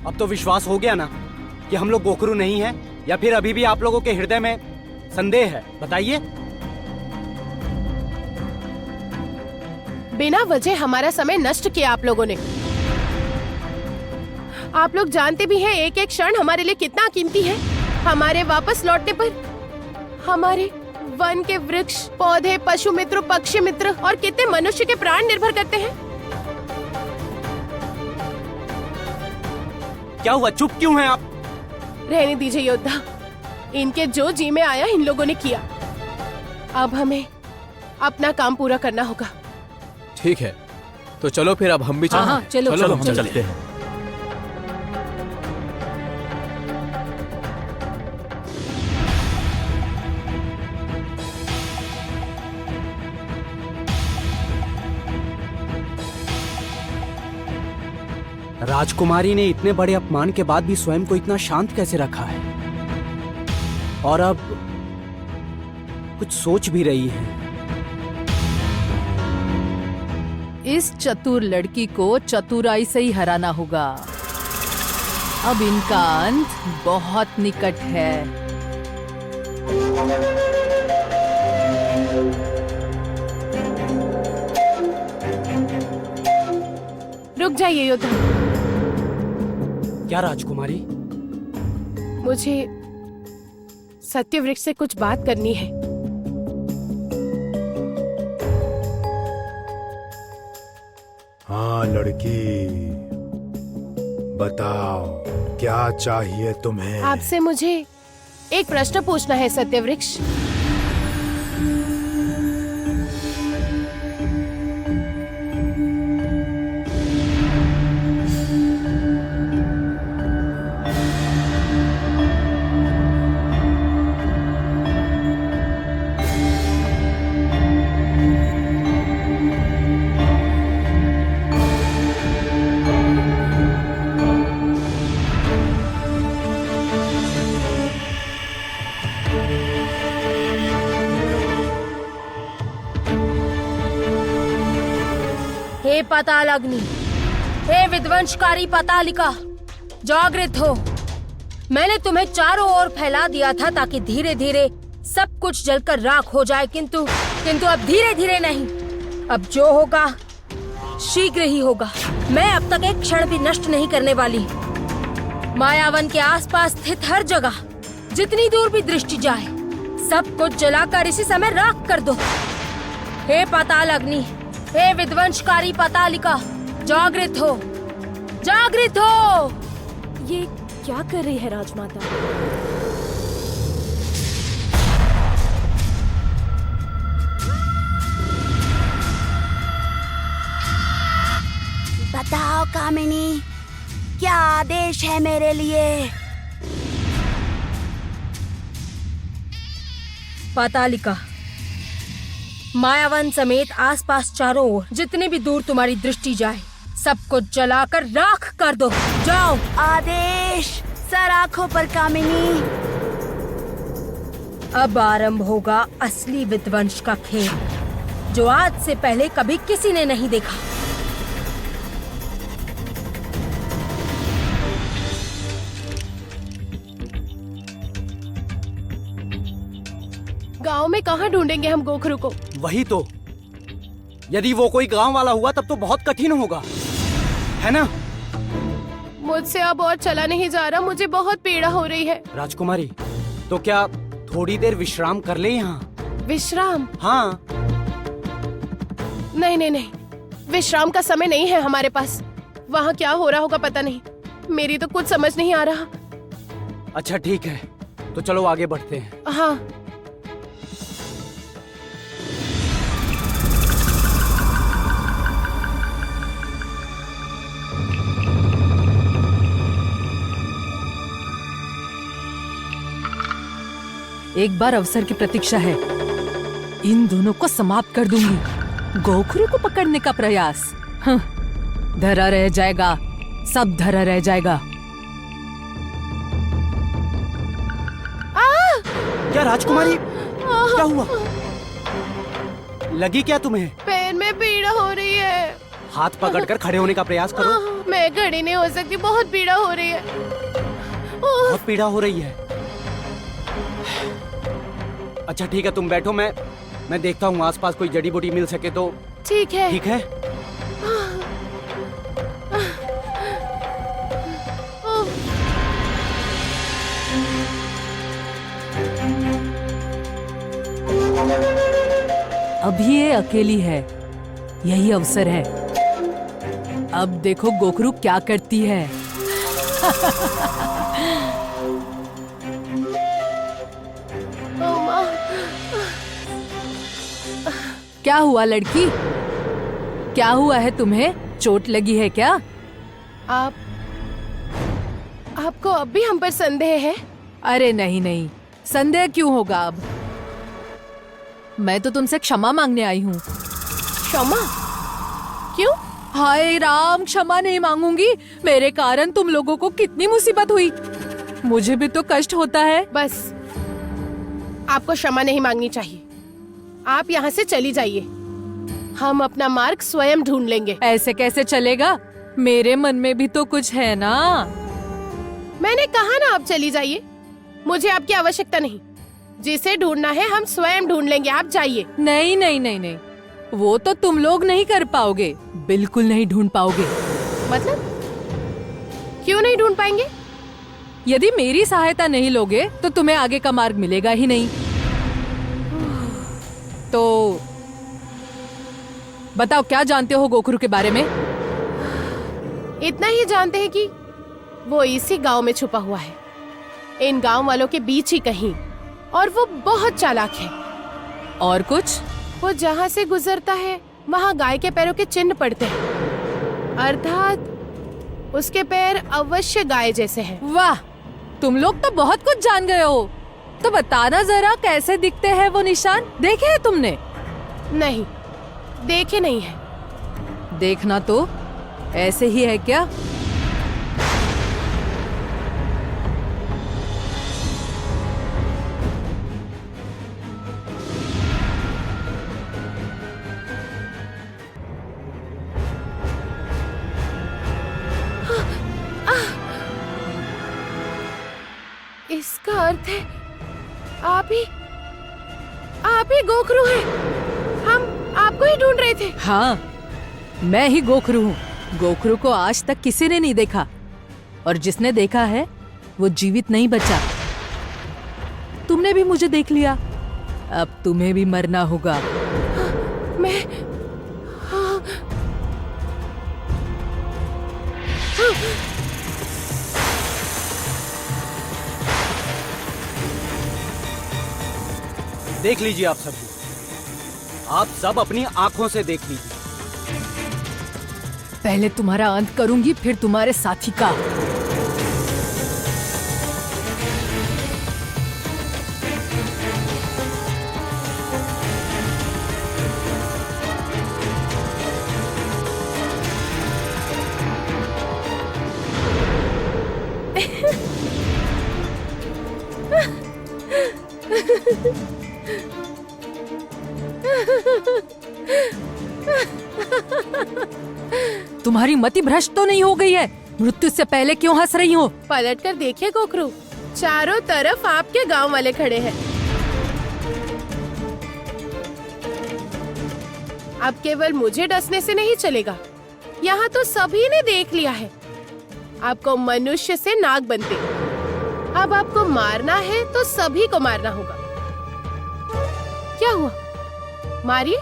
अब तो विश्वास हो गया ना कि हम लोग गोखरू नहीं हैं, या फिर अभी भी आप लोगों के हृदय में संदेह है? बताइए। बिना वजह हमारा समय नष्ट किया आप लोगों ने। आप लोग जानते भी हैं एक एक क्षण हमारे लिए कितना कीमती है। हमारे वापस लौटने पर हमारे वन के वृक्ष, पौधे, पशु मित्र, पक्षी मित्र और कितने मनुष्य के प्राण निर्भर करते हैं। क्या हुआ, चुप क्यों हैं आप? रहने दीजिए योद्धा, इनके जो जी में आया इन लोगों ने किया। अब हमें अपना काम पूरा करना होगा। ठीक है, तो चलो फिर अब हम भी चलते हैं। चलो हम चलते हैं। राजकुमारी ने इतने बड़े अपमान के बाद भी स्वयं को इतना शांत कैसे रखा है? और अब कुछ सोच भी रही है। इस चतुर लड़की को चतुराई से ही हराना होगा। अब इनका अंत बहुत निकट है। रुक जाइए योद्धा। क्या राजकुमारी? मुझे सत्यवृक्ष से कुछ बात करनी है। हाँ लड़की, बताओ क्या चाहिए तुम्हें? आपसे मुझे एक प्रश्न पूछना है सत्यवृक्ष। हे पाताल अग्नि, हे विध्वंसकारी पातालिका, जागृत हो। मैंने तुम्हें चारों ओर फैला दिया था ताकि धीरे धीरे सब कुछ जलकर राख हो जाए, किंतु अब धीरे धीरे नहीं, अब जो होगा शीघ्र ही होगा। मैं अब तक एक क्षण भी नष्ट नहीं करने वाली। मायावन के आसपास स्थित हर जगह, जितनी दूर भी दृष्टि जाए, सब कुछ जलाकर इसी समय राख कर दो। हे पाताल अग्नि, हे विध्वंसकारी पातालिका, जागृत हो, जागृत हो। ये क्या कर रही है राजमाता? बताओ कामिनी, क्या आदेश है मेरे लिए? पातालिका, मायावन समेत आसपास चारों ओर जितने भी दूर तुम्हारी दृष्टि जाए, सब कुछ जलाकर राख कर दो। जाओ। आदेश सर आंखों पर कामिनी। अब आरंभ होगा असली विध्वंस का खेल, जो आज से पहले कभी किसी ने नहीं देखा। गांव में कहाँ ढूंढेंगे हम गोखरू को? वही तो, यदि वो कोई गांव वाला हुआ तब तो बहुत कठिन होगा, है ना? मुझसे अब और चला नहीं जा रहा, मुझे बहुत पीड़ा हो रही है। राजकुमारी, तो क्या थोड़ी देर विश्राम कर ले यहाँ? विश्राम? हाँ। नहीं नहीं नहीं, विश्राम का समय नहीं है हमारे पास। वहाँ क्या हो रहा होगा पता नहीं, मेरी तो कुछ समझ नहीं आ रहा। अच्छा ठीक है, तो चलो आगे बढ़ते हैं। हाँ। एक बार अवसर की प्रतीक्षा है। इन दोनों को समाप्त कर दूंगी। गोखरू को पकड़ने का प्रयास धरा रह जाएगा, सब धरा रह जाएगा। क्या राजकुमारी, क्या हुआ? लगी क्या तुम्हें? पैर में पीड़ा हो रही है। हाथ पकड़कर खड़े होने का प्रयास करो। मैं खड़ी नहीं हो सकती, बहुत पीड़ा हो रही है। बहुत पीड़ा हो रही है। अच्छा ठीक है, तुम बैठो, मैं देखता हूँ आसपास कोई जड़ी बूटी मिल सके तो। ठीक है। ठीक है। अभी ये अकेली है, यही अवसर है। अब देखो गोखरू क्या करती है। माँ, क्या हुआ लड़की? क्या हुआ है तुम्हें? चोट लगी है क्या? आपको अब भी हम पर संदेह है? अरे नहीं नहीं, संदेह क्यों होगा अब? मैं तो तुमसे क्षमा मांगने आई हूँ। क्षमा? क्यों? हाय राम, क्षमा नहीं मांगूंगी। मेरे कारण तुम लोगों को कितनी मुसीबत हुई। मुझे भी तो कष्ट होता है। बस, आपको क्षमा नहीं मांगनी चाहिए। आप यहाँ से चली जाइए, हम अपना मार्ग स्वयं ढूंढ लेंगे। ऐसे कैसे चलेगा? मेरे मन में भी तो कुछ है ना। मैंने कहा ना आप चली जाइए, मुझे आपकी आवश्यकता नहीं। जिसे ढूंढना है हम स्वयं ढूंढ लेंगे, आप जाइए। नहीं नहीं नहीं नहीं, वो तो तुम लोग नहीं कर पाओगे, बिल्कुल नहीं ढूंढ पाओगे। मतलब क्यों नहीं ढूंढ पाएंगे? यदि मेरी सहायता नहीं लोगे तो तुम्हें आगे का मार्ग मिलेगा ही नहीं। तो बताओ, क्या जानते हो गोखरू के बारे में? इतना ही जानते हैं कि वो इसी गांव में छुपा हुआ है, इन गांव वालों के बीच ही कहीं, और वो बहुत चालाक है। और कुछ? वो जहाँ से गुजरता है वहाँ गाय के पैरों के चिन्ह पड़ते हैं, अर्थात उसके पैर अवश्य गाय जैसे हैं। वाह, तुम लोग तो बहुत कुछ जान गए हो। तो बताना जरा, कैसे दिखते हैं वो निशान? देखे हैं तुमने? नहीं, देखे नहीं है। देखना तो ऐसे ही है क्या? इसका अर्थ है आप ही गोखरू हैं। हम आपको ही ढूंढ रहे थे। हाँ, मैं ही गोखरू हूँ। गोखरू को आज तक किसी ने नहीं देखा, और जिसने देखा है वो जीवित नहीं बचा। तुमने भी मुझे देख लिया, अब तुम्हें भी मरना होगा। मैं देख लीजिए आप सब अपनी आंखों से देख लीजिए। पहले तुम्हारा अंत करूंगी, फिर तुम्हारे साथी का। तुम्हारी मति भ्रष्ट तो नहीं हो गई है? मृत्यु से पहले क्यों हंस रही हो? पलट कर देखिए गोखरू, चारों तरफ आपके गांव वाले खड़े हैं। अब केवल मुझे डसने से नहीं चलेगा, यहाँ तो सभी ने देख लिया है आपको मनुष्य से नाग बनते। अब आपको मारना है तो सभी को मारना होगा। क्या हुआ? मारिए,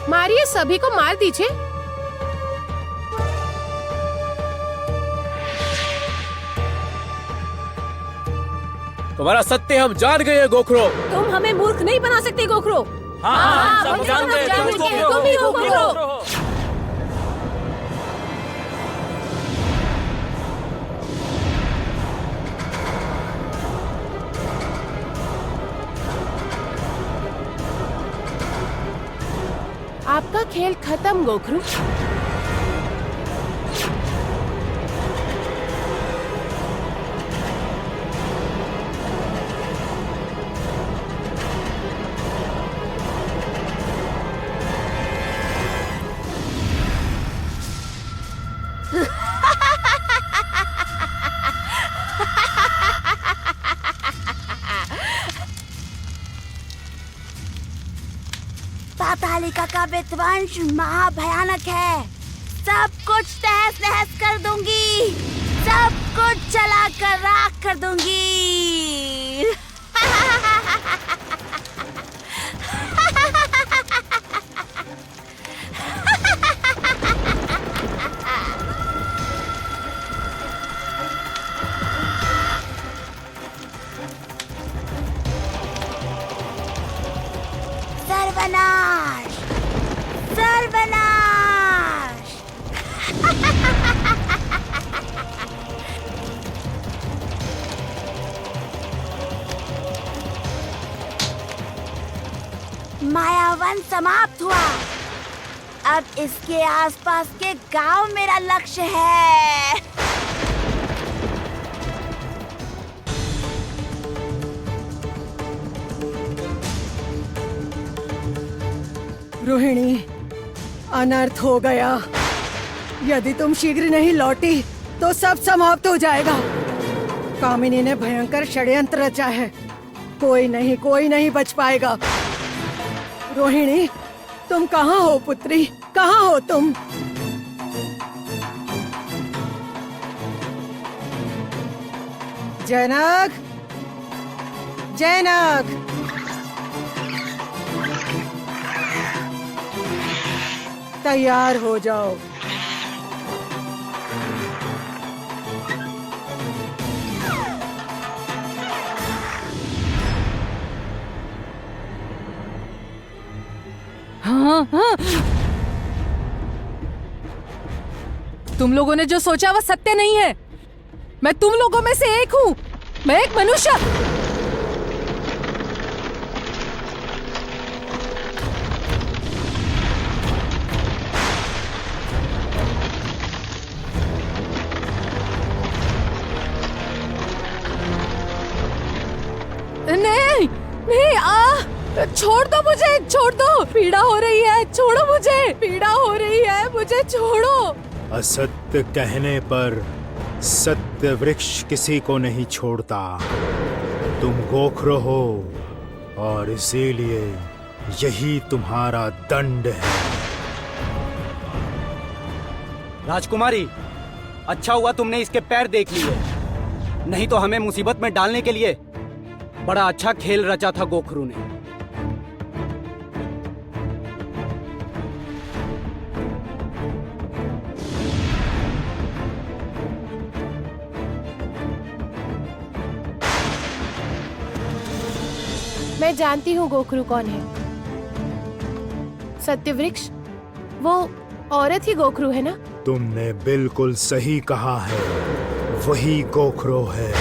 मारिए, सभी को मार दीजिए। तुम्हारा सत्य हम जान गए गोखरो। तुम हमें मूर्ख नहीं बना सकते गोखरो। हाँ, सब जान गए, तुम ही गोखरो। आपका खेल खत्म गोखरू। पतालिका का विध्वंस महाभयानक है। सब कुछ तहस नहस कर दूंगी, सब कुछ जला कर राख कर दूंगी। सर्वनाश, सर्वनाश। मायावन समाप्त हुआ। अब इसके आसपास के गांव मेरा लक्ष्य है। रोहिणी, अनर्थ हो गया। यदि तुम शीघ्र नहीं लौटी तो सब समाप्त हो जाएगा। कामिनी ने भयंकर षड्यंत्र रचा है। कोई नहीं बच पाएगा। रोहिणी, तुम कहाँ हो पुत्री? कहाँ हो तुम? जनक, जनक, तैयार हो जाओ। हाँ, हाँ। तुम लोगों ने जो सोचा वो सत्य नहीं है। मैं तुम लोगों में से एक हूँ। मैं एक मनुष्य। नहीं, नहीं, छोड़ दो मुझे, छोड़ दो। पीड़ा हो रही है, छोड़ो मुझे। पीड़ा हो रही है, मुझे छोड़ो। असत्य कहने पर सत्य वृक्ष किसी को नहीं छोड़ता। तुम गोखरो हो और इसीलिए यही तुम्हारा दंड है। राजकुमारी, अच्छा हुआ तुमने इसके पैर देख लिए, नहीं तो हमें मुसीबत में डालने के लिए बड़ा अच्छा खेल रचा था गोखरू ने। मैं जानती हूँ गोखरू कौन है। सत्यवृक्ष, वो औरत ही गोखरू है ना? तुमने बिल्कुल सही कहा है, वही गोखरो है।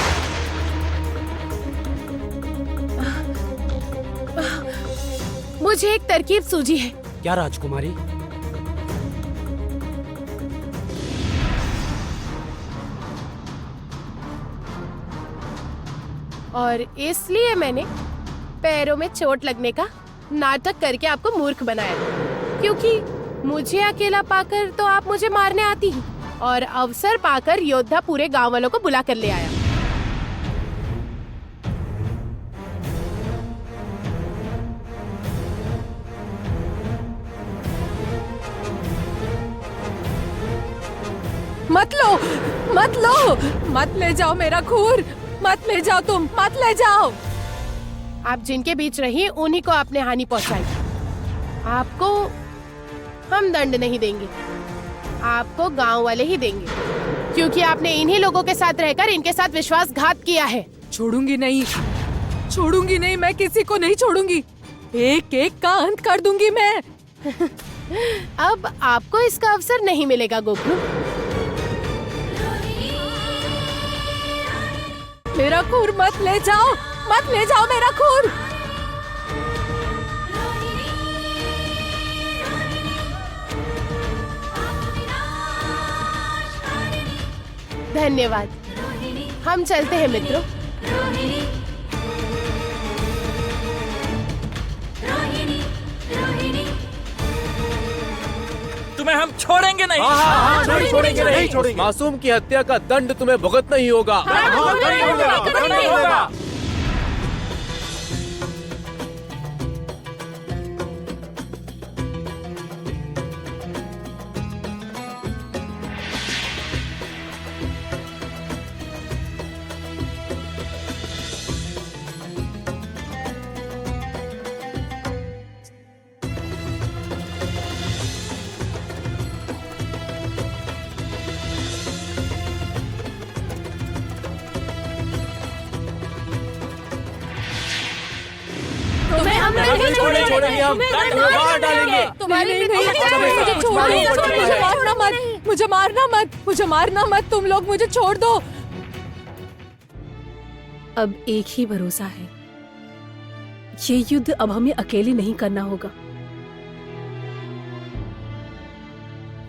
मुझे एक तरकीब सूझी है। क्या राजकुमारी? और इसलिए मैंने पैरों में चोट लगने का नाटक करके आपको मूर्ख बनाया, क्योंकि मुझे अकेला पाकर तो आप मुझे मारने आती ही, और अवसर पाकर योद्धा पूरे गांव वालों को बुला कर ले आया। मत लो, मत लो, मत ले जाओ मेरा खूर, मत ले जाओ, तुम मत ले जाओ। आप जिनके बीच रही उन्हीं को आपने हानि पहुंचाई। आपको हम दंड नहीं देंगे, आपको गांव वाले ही देंगे, क्योंकि आपने इन्हीं लोगों के साथ रहकर इनके साथ विश्वासघात किया है। छोड़ूंगी नहीं, छोड़ूंगी नहीं, मैं किसी को नहीं छोड़ूंगी। एक एक का अंत कर दूंगी मैं। अब आपको इसका अवसर नहीं मिलेगा गोखरू। मेरा खूर मत ले जाओ, मत ले जाओ मेरा खूर। धन्यवाद। हम चलते हैं मित्रों। तुम्हें हम छोड़ेंगे नहीं। हाँ, नहीं छोड़ेंगे, नहीं छोड़ेंगे। मासूम की हत्या का दंड तुम्हें भुगतना ही होगा। नहीं होगा। नहीं छोड़ेंगे हम, दंड में मार डालेंगे। तुम्हारी मुझे मारना मत, तुम लोग मुझे छोड़ दो। अब एक ही भरोसा है, ये युद्ध अब हमें अकेले नहीं करना होगा।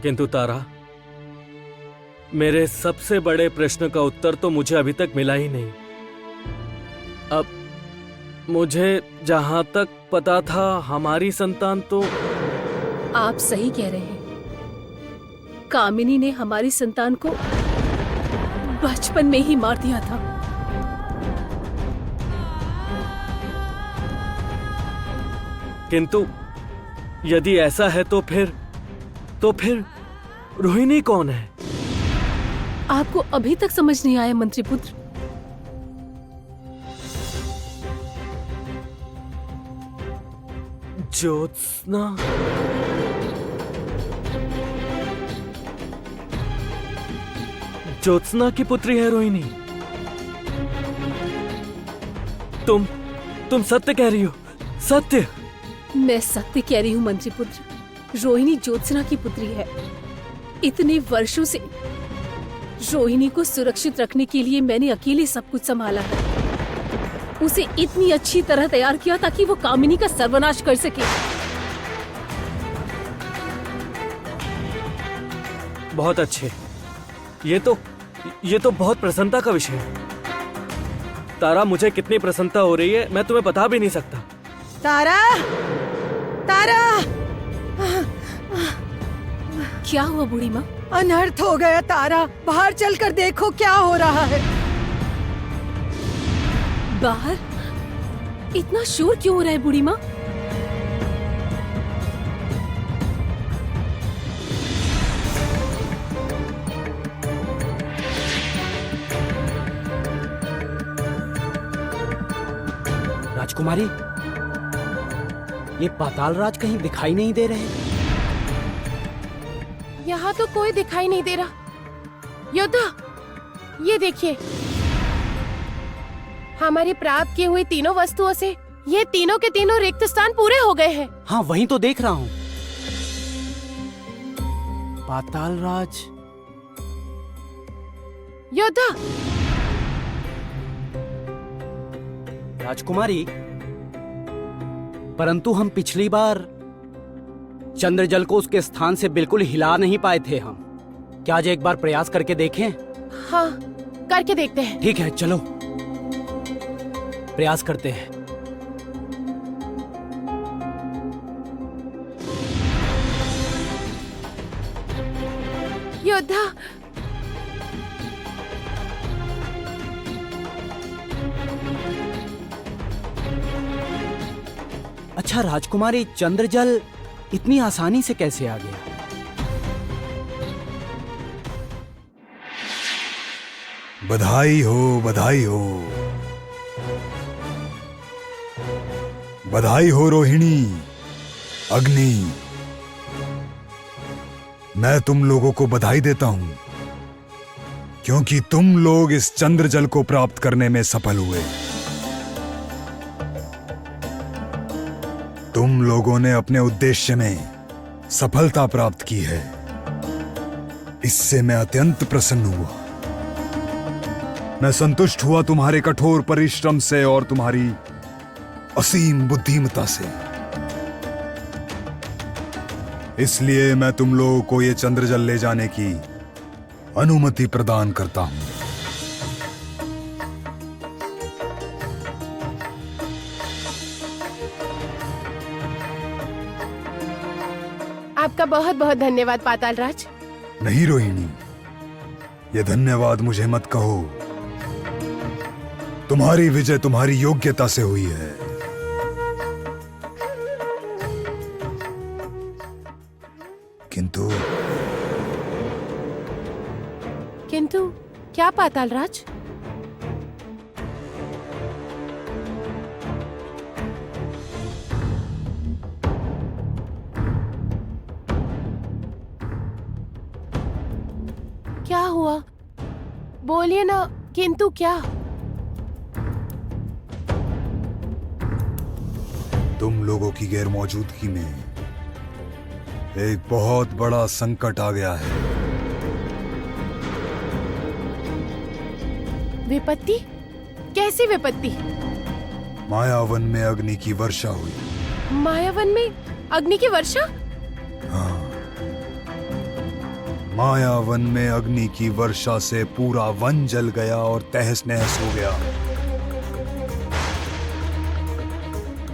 किंतु तारा, मेरे सबसे बड़े प्रश्न का उत्तर तो मुझे अभी तक मिला ही नहीं। अब मुझे जहां तक पता था हमारी संतान तो। आप सही कह रहे हैं, कामिनी ने हमारी संतान को बचपन में ही मार दिया था। किंतु यदि ऐसा है तो फिर रोहिणी कौन है? आपको अभी तक समझ नहीं आया मंत्री पुत्र? ज्योत्सना। ज्योत्सना की पुत्री है रोहिणी। तुम सत्य कह रही हो? सत्य? मैं सत्य कह रही हूँ मंत्री पुत्र, रोहिणी ज्योत्सना की पुत्री है। इतने वर्षों से रोहिणी को सुरक्षित रखने के लिए मैंने अकेले सब कुछ संभाला है। उसे इतनी अच्छी तरह तैयार किया ताकि वो कामिनी का सर्वनाश कर सके। बहुत अच्छे। ये तो बहुत प्रसन्नता का विषय है। तारा, मुझे कितनी प्रसन्नता हो रही है मैं तुम्हें बता भी नहीं सकता। तारा, तारा, क्या हुआ बूढ़ी माँ? अनर्थ हो गया तारा, बाहर चलकर देखो क्या हो रहा है। बाहर? इतना शोर क्यों हो रहा है बूढ़ी माँ? राजकुमारी, ये पाताल राज कहीं दिखाई नहीं दे रहे। यहाँ तो कोई दिखाई नहीं दे रहा। योद्धा, ये देखिए, हमारी प्राप्त की हुई तीनों वस्तुओं से ये तीनों के तीनों रिक्त स्थान पूरे हो गए हैं। हाँ, वहीं तो देख रहा हूँ। पाताल राज। योद्धा, राजकुमारी, परंतु हम पिछली बार चंद्रजल को उसके स्थान से बिल्कुल हिला नहीं पाए थे हम। क्या आज एक बार प्रयास करके देखें? हाँ, करके देखते हैं। ठीक है, चलो प्रयास करते हैं। योद्धा, अच्छा राजकुमारी, चंद्रजल इतनी आसानी से कैसे आ गया? बधाई हो, बधाई हो, बधाई हो रोहिणी, अग्नि। मैं तुम लोगों को बधाई देता हूं क्योंकि तुम लोग इस चंद्रजल को प्राप्त करने में सफल हुए। तुम लोगों ने अपने उद्देश्य में सफलता प्राप्त की है। इससे मैं अत्यंत प्रसन्न हुआ। मैं संतुष्ट हुआ तुम्हारे कठोर परिश्रम से और तुम्हारी असीम बुद्धिमत्ता से। इसलिए मैं तुम लोगों को ये चंद्रजल ले जाने की अनुमति प्रदान करता हूं। आपका बहुत बहुत धन्यवाद पाताल राज। नहीं रोहिणी, ये धन्यवाद मुझे मत कहो। तुम्हारी विजय तुम्हारी योग्यता से हुई है। किंतु क्या पाताल राज? क्या हुआ? बोलिए ना, किंतु क्या? तुम लोगों की गैर मौजूदगी में एक बहुत बड़ा संकट आ गया है। विपत्ति? कैसी विपत्ति? मायावन में अग्नि की वर्षा हुई। मायावन में अग्नि की वर्षा? हाँ, मायावन में अग्नि की वर्षा से पूरा वन जल गया और तहस नहस हो गया।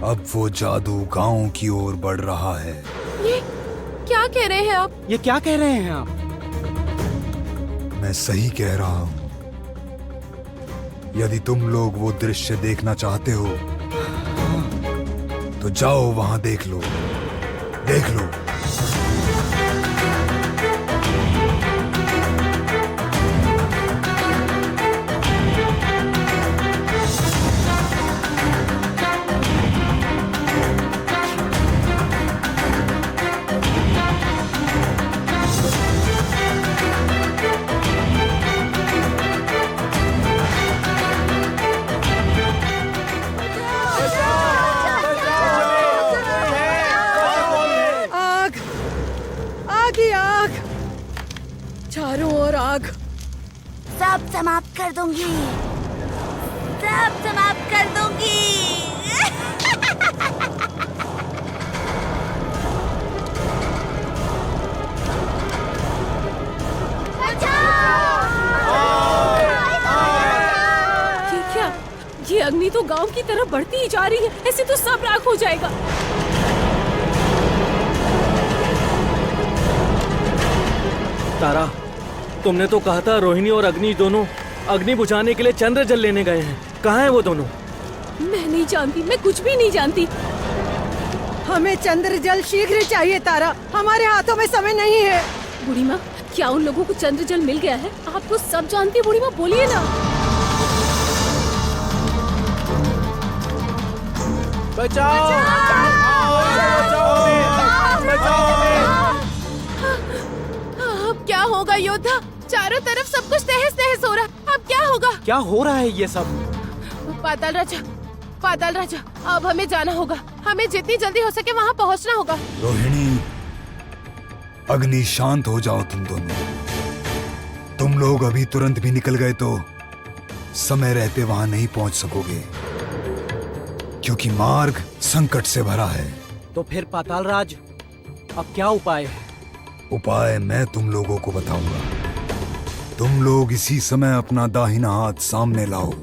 अब वो जादू गांव की ओर बढ़ रहा है। ये क्या कह रहे हैं आप? ये क्या कह रहे हैं आप? मैं सही कह रहा हूं। यदि तुम लोग वो दृश्य देखना चाहते हो तो जाओ वहां देख लो, देख लो। चारों ओर आग। सब समाप्त कर दूंगी, सब समाप्त कर दूंगी। ये क्या? ये अग्नि तो गांव की तरफ बढ़ती ही जा रही है। ऐसे तो सब राख हो जाएगा। तारा, तुमने तो कहा था रोहिणी और अग्नि दोनों अग्नि बुझाने के लिए चंद्र जल लेने गए हैं। कहाँ हैं वो दोनों? मैं नहीं जानती, मैं कुछ भी नहीं जानती। हमें चंद्र जल शीघ्र चाहिए तारा, हमारे हाथों में समय नहीं है। बूढ़ी माँ, क्या उन लोगों को चंद्र जल मिल गया है? आप तो सब जानती है बूढ़ी माँ, बोलिए ना। बचाओ! अब क्या होगा योद्धा? चारों तरफ सब कुछ तहस नहस हो रहा। अब क्या होगा? क्या हो रहा है ये सब? पाताल राजा, पाताल राजा, अब हमें जाना होगा। हमें जितनी जल्दी हो सके वहाँ पहुँचना होगा। रोहिणी, अग्नि, शांत हो जाओ तुम दोनों। तुम लोग अभी तुरंत भी निकल गए तो समय रहते वहां नहीं पहुंच सकोगे, क्योंकि मार्ग संकट से भरा है। तो फिर पाताल राज, अब क्या उपाय है? उपाय मैं तुम लोगों को बताऊंगा। तुम लोग इसी समय अपना दाहिना हाथ सामने लाओ।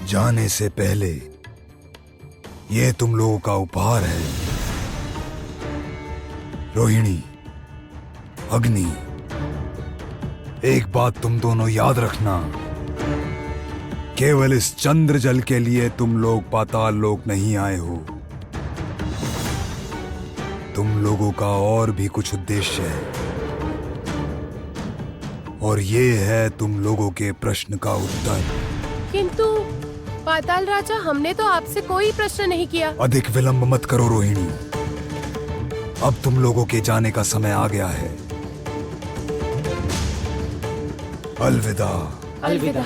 जाने से पहले ये तुम लोगों का उपहार है। रोहिणी, अग्नि, एक बात तुम दोनों याद रखना। केवल इस चंद्र जल के लिए तुम लोग पाताल लोक नहीं आए हो। तुम लोगों का और भी कुछ उद्देश्य है, और ये है तुम लोगों के प्रश्न का उत्तर। किंतु पाताल राजा, हमने तो आपसे कोई प्रश्न नहीं किया। अधिक विलंब मत करो रोहिणी, अब तुम लोगों के जाने का समय आ गया है। अलविदा। अलविदा।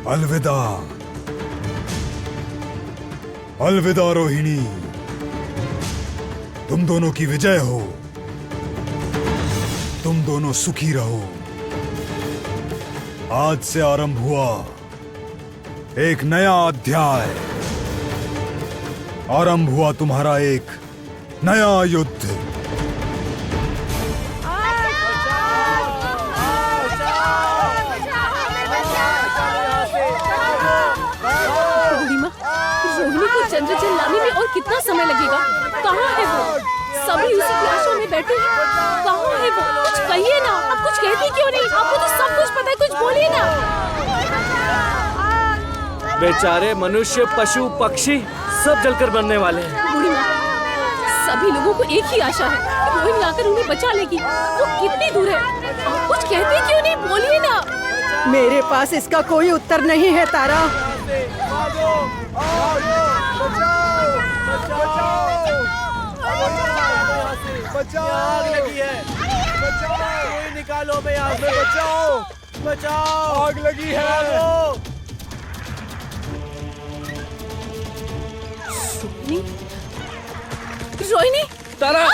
अलविदा। अलविदा रोहिणी, तुम दोनों की विजय हो। तुम दोनों सुखी रहो। आज से आरंभ हुआ एक नया अध्याय। आरंभ हुआ तुम्हारा एक नया युद्ध। रोहिणी को चंद्र जल लाने में और कितना समय लगेगा? कहाँ है वो? सभी उसी क्लासों में बैठे हैं। कहाँ है वो? कुछ कहिए ना। आप कुछ कहती क्यों नहीं? आपको तो सब कुछ पता है, कुछ बोलिए ना। बेचारे मनुष्य, पशु, पक्षी सब जलकर मरने वाले हैं। बूढ़ी माँ, सभी लोगों को एक ही आशा है कि रोहिणी आकर उन्हें बचा लेगी। वो कितनी दूर है? आप कुछ कहते क्यों नहीं? बोलिए ना। मेरे पास इसका कोई उत्तर नहीं है तारा। आग लगी है, कोई निकालो मैं यहाँ से, बचाओ बचाओ, आग लगी है। रोहिणी, तारा, आग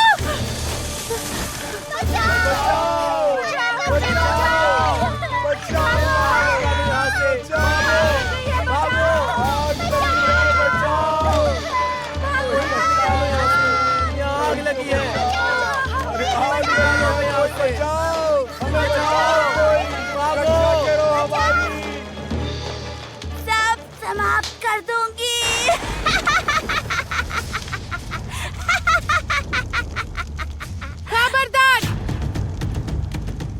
लगी है, सब समाप्त कर दूंगी। खबरदार!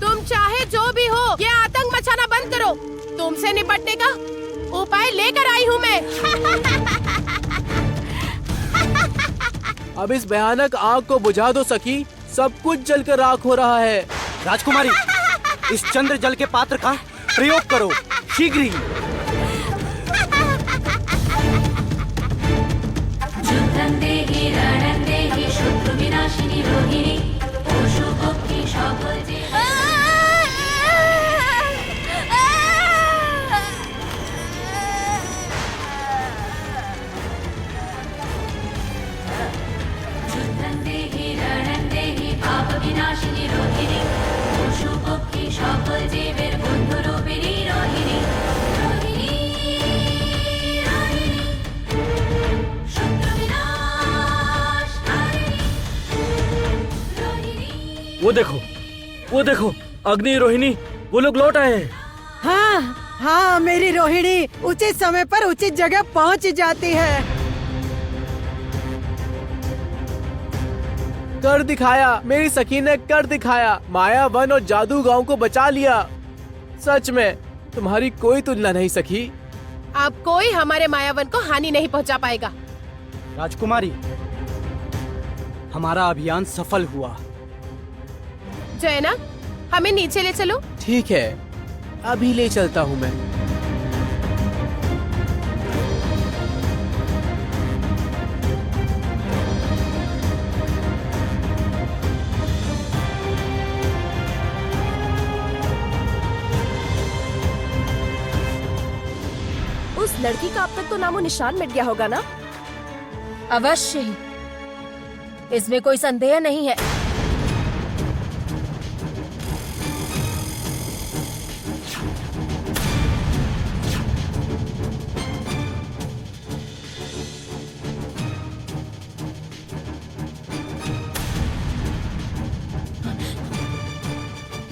तुम चाहे जो भी हो, ये आतंक मचाना बंद करो। तुमसे निपटने का उपाय लेकर आई हूँ मैं। अब इस भयानक आग को बुझा दो सखी, सब कुछ जलकर राख हो रहा है। राजकुमारी, इस चंद्र जल के पात्र का प्रयोग करो शीघ्र ही। वो देखो अग्नि, रोहिणी, वो लोग लौट आए हैं। हाँ हाँ, मेरी रोहिणी उचित समय पर उचित जगह पहुंच जाती है। कर दिखाया, मेरी सखी ने कर दिखाया। माया वन और जादू गांव को बचा लिया। सच में तुम्हारी कोई तुलना नहीं सखी। अब कोई हमारे मायावन को हानि नहीं पहुंचा पाएगा। राजकुमारी, हमारा अभियान सफल हुआ। जयना, हमें नीचे ले चलो। ठीक है, अभी ले चलता हूँ मैं। उस लड़की का अब तक तो नामो निशान मिट गया होगा ना? अवश्य ही, इसमें कोई संदेह नहीं है।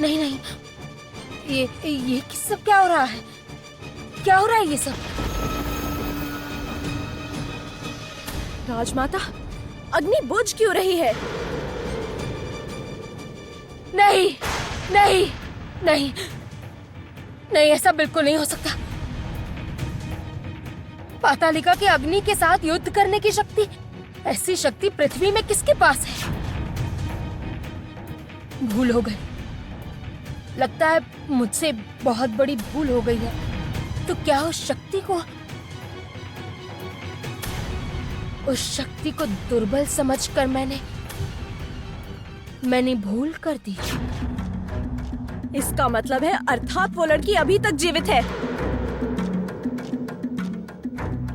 नहीं नहीं, ये सब क्या हो रहा है? क्या हो रहा है ये सब? राजमाता, अग्नि बुझ क्यों रही है? नहीं नहीं नहीं नहीं, ऐसा बिल्कुल नहीं हो सकता। पातालिका के अग्नि के साथ युद्ध करने की शक्ति, ऐसी शक्ति पृथ्वी में किसके पास है? भूल हो गई, लगता है मुझसे बहुत बड़ी भूल हो गई है। तो क्या उस शक्ति को दुर्बल समझकर मैंने भूल कर दी। इसका मतलब है अर्थात वो लड़की अभी तक जीवित है।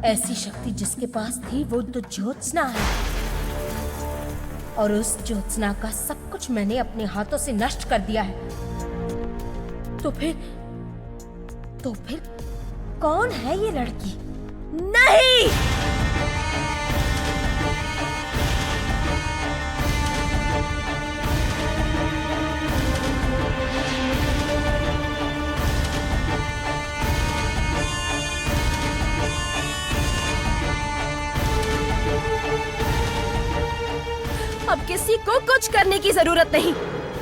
ऐसी शक्ति जिसके पास थी वो तो ज्योत्सना है, और उस ज्योत्सना का सब कुछ मैंने अपने हाथों से नष्ट कर दिया है। तो फिर कौन है ये लड़की? नहीं! अब किसी को कुछ करने की जरूरत नहीं।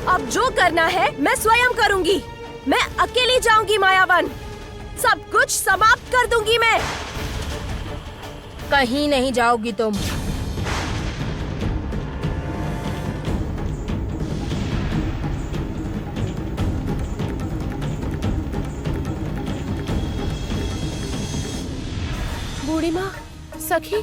अब जो करना है मैं स्वयं करूंगी। मैं अकेली जाऊंगी मायावन, सब कुछ समाप्त कर दूंगी मैं। कहीं नहीं जाओगी तुम। बूढ़ी माँ, सखी,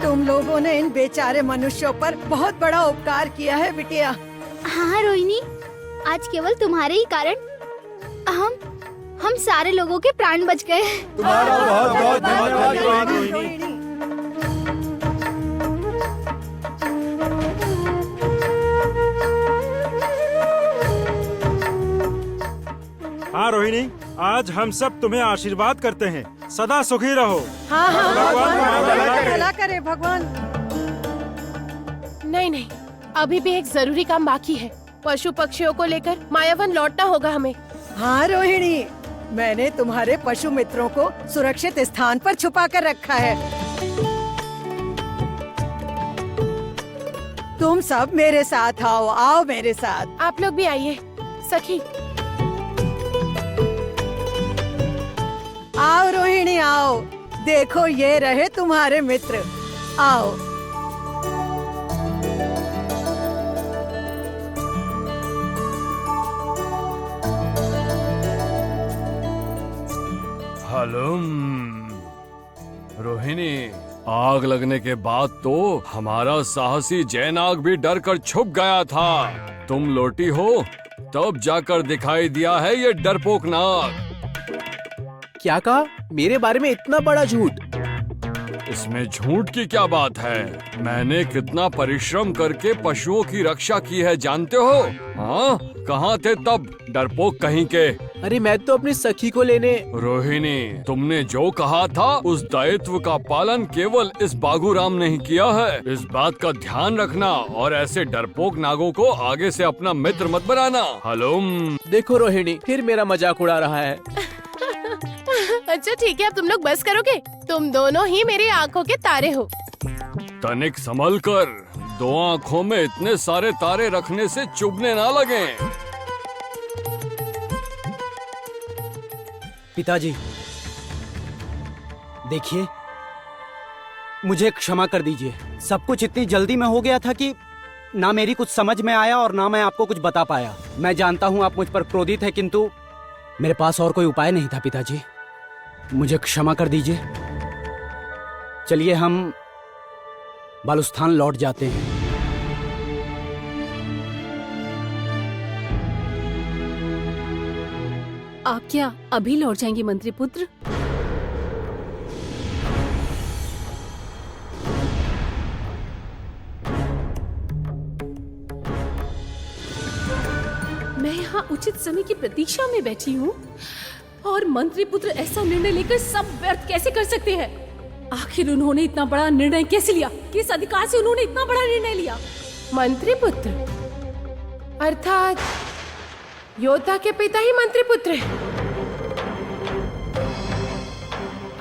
तुम लोगों ने इन बेचारे मनुष्यों पर बहुत बड़ा उपकार किया है बिटिया। हाँ रोहिणी, आज केवल तुम्हारे ही कारण हम सारे लोगों के प्राण बच गए। तुम्हारा बहुत बहुत धन्यवाद रोहिणी। रोहिणी। हाँ रोहिणी, आज हम सब तुम्हें आशीर्वाद करते हैं। सदा सुखी रहो। हाँ हाँ भगवान तुम्हारा भला करे भगवान। नहीं नहीं, अभी भी एक जरूरी काम बाकी है। पशु पक्षियों को लेकर मायावन लौटना होगा हमें। हाँ रोहिणी, मैंने तुम्हारे पशु मित्रों को सुरक्षित स्थान पर छुपा कर रखा है। तुम सब मेरे साथ आओ, आओ मेरे साथ। आप लोग भी आइए। सखी, आओ रोहिणी आओ, देखो ये रहे तुम्हारे मित्र, आओ। रोहिणी, आग लगने के बाद तो हमारा साहसी जैनाग भी डर कर छुप गया था। तुम लोटी हो तब जाकर दिखाई दिया है ये डरपोक नाग। क्या कहा? मेरे बारे में इतना बड़ा झूठ? इसमें झूठ की क्या बात है? मैंने कितना परिश्रम करके पशुओं की रक्षा की है जानते हो? हाँ, कहाँ थे तब डरपोक कहीं के? अरे मैं तो अपनी सखी को लेने। रोहिणी, तुमने जो कहा था उस दायित्व का पालन केवल इस बागूराम ने ही किया है। इस बात का ध्यान रखना और ऐसे डरपोक नागों को आगे से अपना मित्र मत बनाना। हलुम। देखो रोहिणी, फिर मेरा मजाक उड़ा रहा है। अच्छा ठीक है, अब तुम लोग बस करोगे? तुम दोनों ही मेरी आंखों के तारे हो। तनिक संभल कर, दो आँखों में इतने सारे तारे रखने से चुभने ना लगे। पिताजी, देखिए, मुझे क्षमा कर दीजिए। सब कुछ इतनी जल्दी में हो गया था कि ना मेरी कुछ समझ में आया और ना मैं आपको कुछ बता पाया। मैं जानता हूं आप मुझ पर क्रोधित है, किंतु मेरे पास और कोई उपाय नहीं था पिताजी। मुझे क्षमा कर दीजिए। चलिए हम बालुस्थान लौट जाते हैं। आप क्या अभी लौट जाएंगे मंत्री पुत्र? मैं यहाँ उचित समय की प्रतीक्षा में बैठी हूँ और मंत्री पुत्र ऐसा निर्णय लेकर सब व्यर्थ कैसे कर सकते हैं? आखिर उन्होंने इतना बड़ा निर्णय कैसे लिया? किस अधिकार से उन्होंने इतना बड़ा निर्णय लिया? मंत्री पुत्र अर्थात योद्धा के पिता ही मंत्री पुत्र हैं।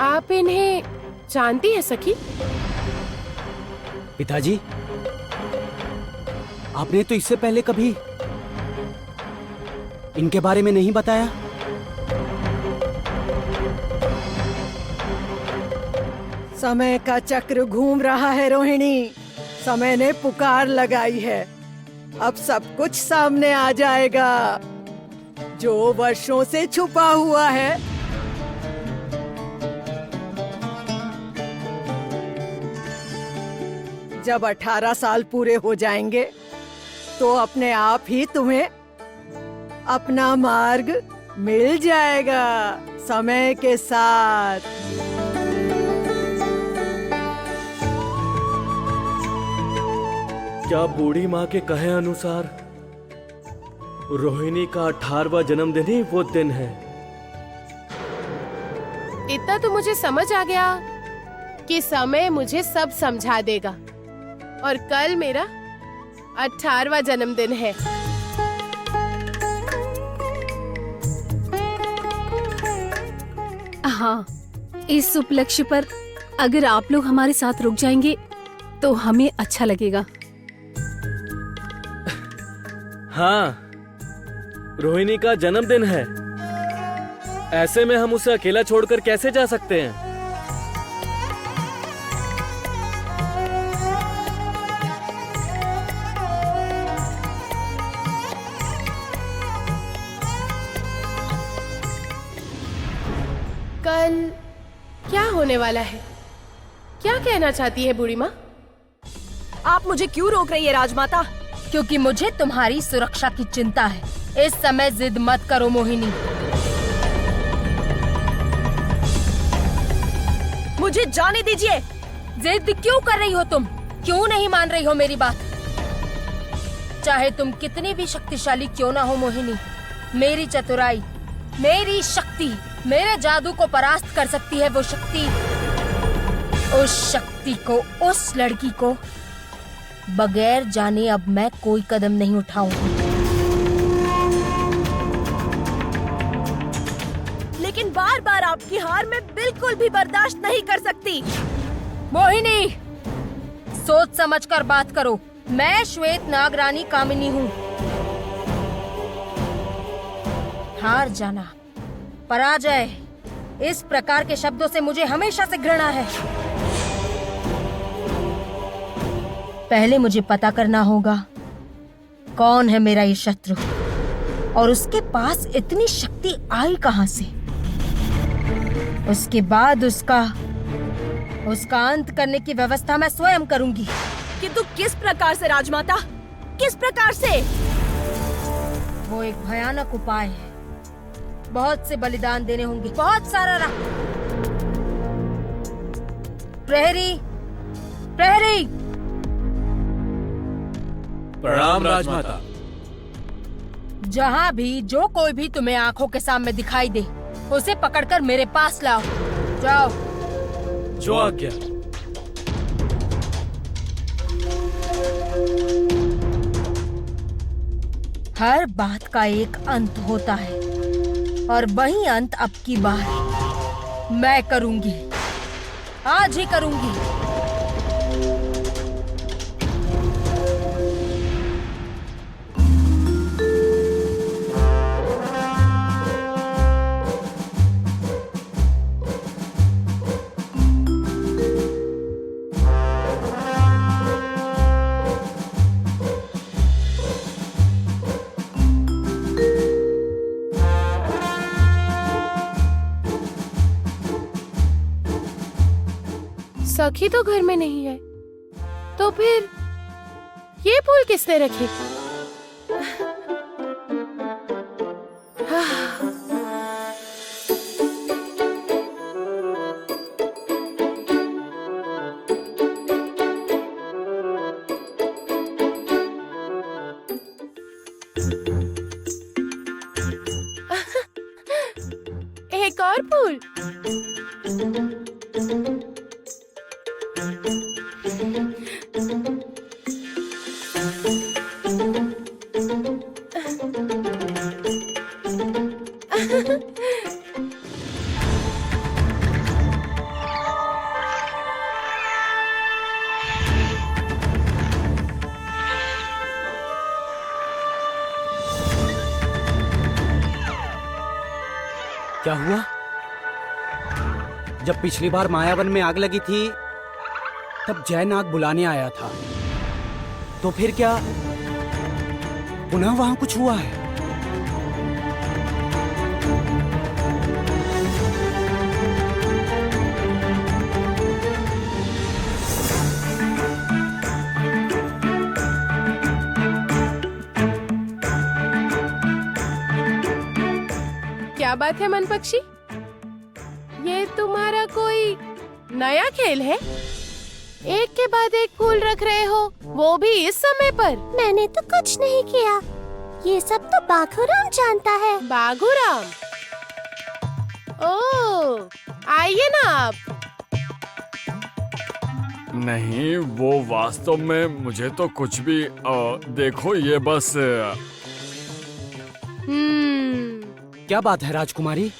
आप इन्हें जानती हैं सखी? पिताजी, आपने तो इससे पहले कभी इनके बारे में नहीं बताया। समय का चक्र घूम रहा है रोहिणी, समय ने पुकार लगाई है। अब सब कुछ सामने आ जाएगा जो वर्षों से छुपा हुआ है। जब 18 साल पूरे हो जाएंगे तो अपने आप ही तुम्हें अपना मार्ग मिल जाएगा समय के साथ। क्या बूढ़ी माँ के कहे अनुसार रोहिणी का 18वां जन्मदिन ही वो दिन है? इतना तो मुझे समझ आ गया कि समय मुझे सब समझा देगा और कल मेरा 18वां जन्मदिन है। हाँ, इस उपलक्ष्य पर अगर आप लोग हमारे साथ रुक जाएंगे तो हमें अच्छा लगेगा। हाँ, रोहिणी का जन्मदिन है। ऐसे में हम उसे अकेला छोड़कर कैसे जा सकते हैं? कल क्या होने वाला है? क्या कहना चाहती है बूढ़ी माँ? आप मुझे क्यों रोक रही है राजमाता? क्योंकि मुझे तुम्हारी सुरक्षा की चिंता है। इस समय जिद मत करो मोहिनी। मुझे जाने दीजिए। जिद क्यों कर रही हो तुम? क्यों नहीं मान रही हो मेरी बात? चाहे तुम कितनी भी शक्तिशाली क्यों ना हो मोहिनी, मेरी चतुराई, मेरी शक्ति, मेरे जादू को परास्त कर सकती है। वो शक्ति, उस शक्ति को, उस लड़की को बगैर जाने अब मैं कोई कदम नहीं उठाऊंगी। लेकिन बार बार आपकी हार मैं बिल्कुल भी बर्दाश्त नहीं कर सकती। मोहिनी, सोच समझ कर बात करो। मैं श्वेत नागरानी कामिनी हूँ। हार जाना, पराजय, इस प्रकार के शब्दों से मुझे हमेशा से घृणा है। पहले मुझे पता करना होगा कौन है मेरा ये शत्रु और उसके पास इतनी शक्ति आई कहां से। उसके बाद उसका अंत करने की व्यवस्था मैं स्वयं करूंगी। किंतु किस प्रकार से राजमाता? किस प्रकार से? वो एक भयानक उपाय है। बहुत से बलिदान देने होंगे, बहुत सारा प्रहरी, प्रहरी। प्रणाम राजमाता। जहाँ भी जो कोई भी तुम्हें आंखों के सामने दिखाई दे, उसे पकड़कर मेरे पास लाओ। जाओ। जो आज्ञा। हर बात का एक अंत होता है और वही अंत अब की बार मैं करूंगी, आज ही करूंगी। सखी तो घर में नहीं है, तो फिर ये फूल किसने रखे? एक और फूल। क्या हुआ? जब पिछली बार मायावन में आग लगी थी तब जय नाग बुलाने आया था, तो फिर क्या पुनः वहां कुछ हुआ है? क्या बात है मन पक्षी? ये तुम्हारा कोई नया खेल है? एक के बाद एक फूल रख रहे हो, वो भी इस समय पर? मैंने तो कुछ नहीं किया, ये सब तो बाघूराम जानता है। बाघूराम? ओह, आइए ना आप। नहीं, वो वास्तव में मुझे तो कुछ भी देखो, ये बस क्या बात है राजकुमारी?